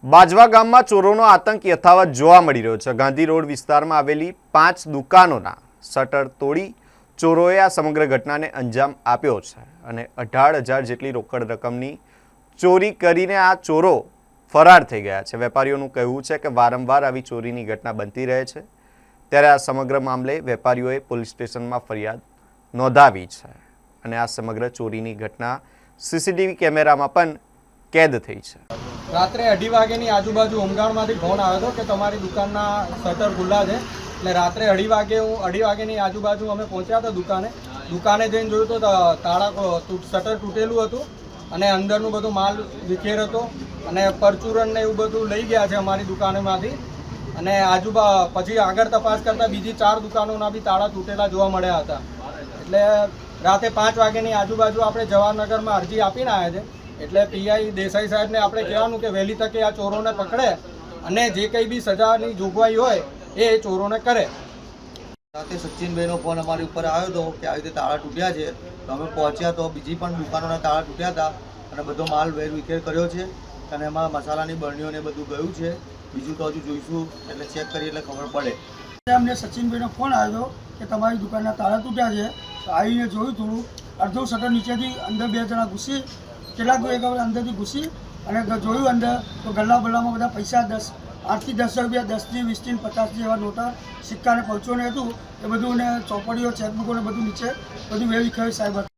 બાજવા ગામમાં ચોરોનો આતંક યથાવત જોવા મળી રહ્યો છે। ગાંધી રોડ વિસ્તારમાં આવેલી 5 દુકાનોના શટર તોડી ચોરોએ આ સમગ્ર ઘટનાને અંજામ આપ્યો છે અને 18,000 જેટલી રોકડ રકમની ચોરી કરીને આ ચોરો ફરાર થઈ ગયા છે। વેપારીઓનું કહેવું છે કે વારંવાર આવી ચોરીની ઘટના બનતી રહે છે, ત્યારે આ સમગ્ર મામલે વેપારીઓએ પોલીસ સ્ટેશનમાં ફરિયાદ નોંધાવી છે અને આ સમગ્ર ચોરીની ઘટના સીસીટીવી કેમેરામાં પણ કેદ થઈ છે। રાત્રે 2:30 વાગ્યાની આજુબાજુ હોમગાર્ડમાંથી ફોન આવ્યો હતો કે તમારી દુકાનના શટર ખુલ્લા છે। એટલે રાત્રે 2:30 વાગ્યાની આજુબાજુ અમે પહોંચ્યા હતા દુકાને જઈને જોયું તો તાળા શટર તૂટેલું હતું અને અંદરનું બધું માલ વિખેર હતો અને પરચુરણ ને એવું બધું લઈ ગયા છે અમારી દુકાનેમાંથી। અને પછી આગળ તપાસ કરતાં બીજી 4 દુકાનોના બી તાળા તૂટેલા જોવા મળ્યા હતા। એટલે રાતે 5 વાગ્યાની આજુબાજુ આપણે જવાહરનગરમાં અરજી આપીને આવ્યા છે। એટલે પીઆઈ દેસાઈ સાહેબને આપણે કહેવાનું કે વહેલી તકે આ ચોરોને પકડે અને જે કંઈ બી સજાની જોગવાઈ હોય એ ચોરોને કરે। રાતે સચિનભાઈનો ફોન અમારી ઉપર આવ્યો હતો કે આવી રીતે તાળા તૂટ્યા છે, તો અમે પહોંચ્યા તો બીજી પણ દુકાનોના તાળા તૂટ્યા હતા અને બધો માલ વેરવિખેર કર્યો છે અને એમાં મસાલાની બરણીઓને બધું ગયું છે। બીજું તો હજુ જોઈશું એટલે ચેક કરીએ એટલે ખબર પડે। અમને સચિનભાઈનો ફોન આવ્યો કે તમારી દુકાનના તાળા તૂટ્યા છે, તો આવીને જોયું થોડું અડધું શટર નીચેથી અંદર 2 જણા ઘૂસી કેટલાક એક અંદરથી ઘૂસી અને જોયું અંદર તો ગલ્લા બલ્લામાં બધા પૈસા 8 થી 10 રૂપિયા 10 થી 20 થી 50 જેવા નોટા સિક્કાને પહોંચોને હતું એ બધું ને ચોપડીઓ ચેકબુકો ને બધું નીચે બધું વેરી ખાયું સાહેબ।